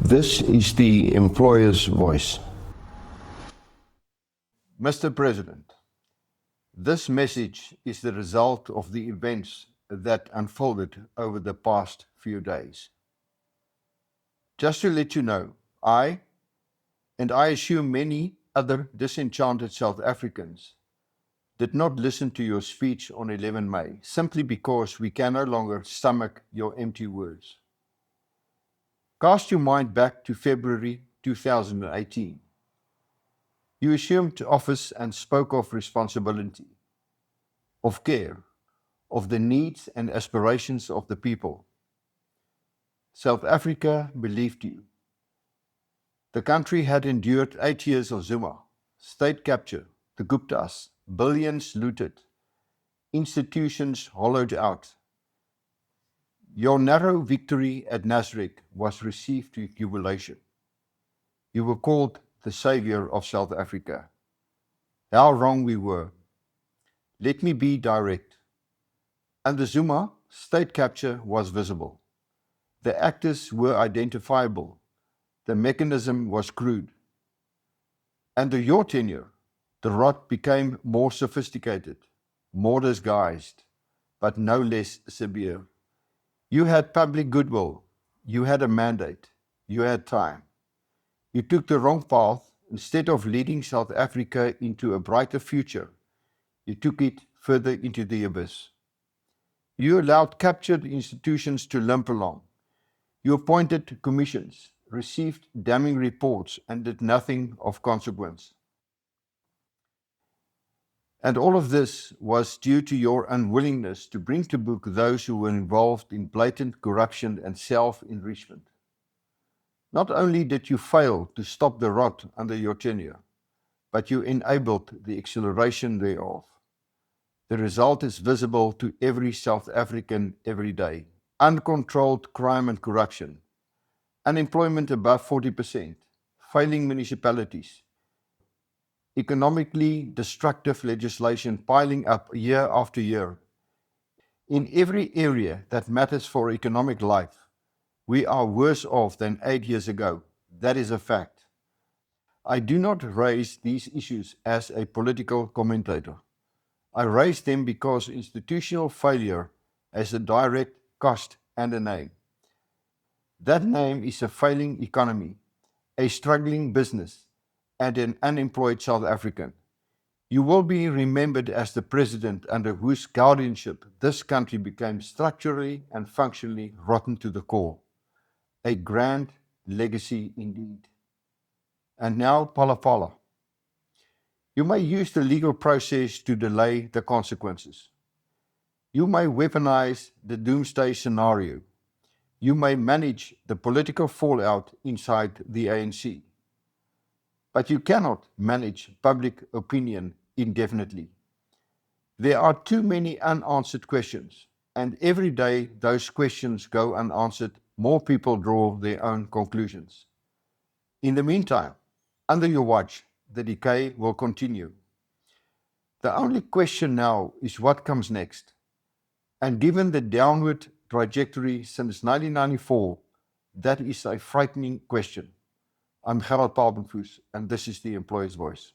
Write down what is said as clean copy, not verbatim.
This is the employer's voice. Mr. President, this message is the result of the events that unfolded over the past few days. Just to let you know, I assume many other disenchanted South Africans, did not listen to your speech on 11 May simply because we can no longer stomach your empty words. Cast your mind back to February 2018. You assumed office and spoke of responsibility, of care, of the needs and aspirations of the people. South Africa believed you. The country had endured 8 years of Zuma, state capture, the Guptas, billions looted, institutions hollowed out. Your narrow victory at Nasrec was received to jubilation. You were called the savior of South Africa. How wrong we were. Let me be direct. Under Zuma, state capture was visible. The actors were identifiable. The mechanism was crude. Under your tenure, the rot became more sophisticated, more disguised, but no less severe. You had public goodwill, you had a mandate, you had time. You took the wrong path. Instead of leading South Africa into a brighter future, you took it further into the abyss. You allowed captured institutions to limp along. You appointed commissions, received damning reports, and did nothing of consequence. And all of this was due to your unwillingness to bring to book those who were involved in blatant corruption and self-enrichment. Not only did you fail to stop the rot under your tenure, but you enabled the acceleration thereof. The result is visible to every South African every day. Uncontrolled crime and corruption, unemployment above 40%, failing municipalities, economically destructive legislation piling up year after year. In every area that matters for economic life, we are worse off than 8 years ago. That is a fact. I do not raise these issues as a political commentator. I raise them because institutional failure has a direct cost and a name. That name is a failing economy, a struggling business, and an unemployed South African. You will be remembered as the president under whose guardianship this country became structurally and functionally rotten to the core. A grand legacy indeed. And now, Phala. You may use the legal process to delay the consequences. You may weaponize the doomsday scenario. You may manage the political fallout inside the ANC. But you cannot manage public opinion indefinitely. There are too many unanswered questions, and every day those questions go unanswered, more people draw their own conclusions. In the meantime, under your watch, the decay will continue. The only question now is what comes next. And given the downward trajectory since 1994, that is a frightening question. I'm Gerald Papenfuss, and this is the Employer's Voice.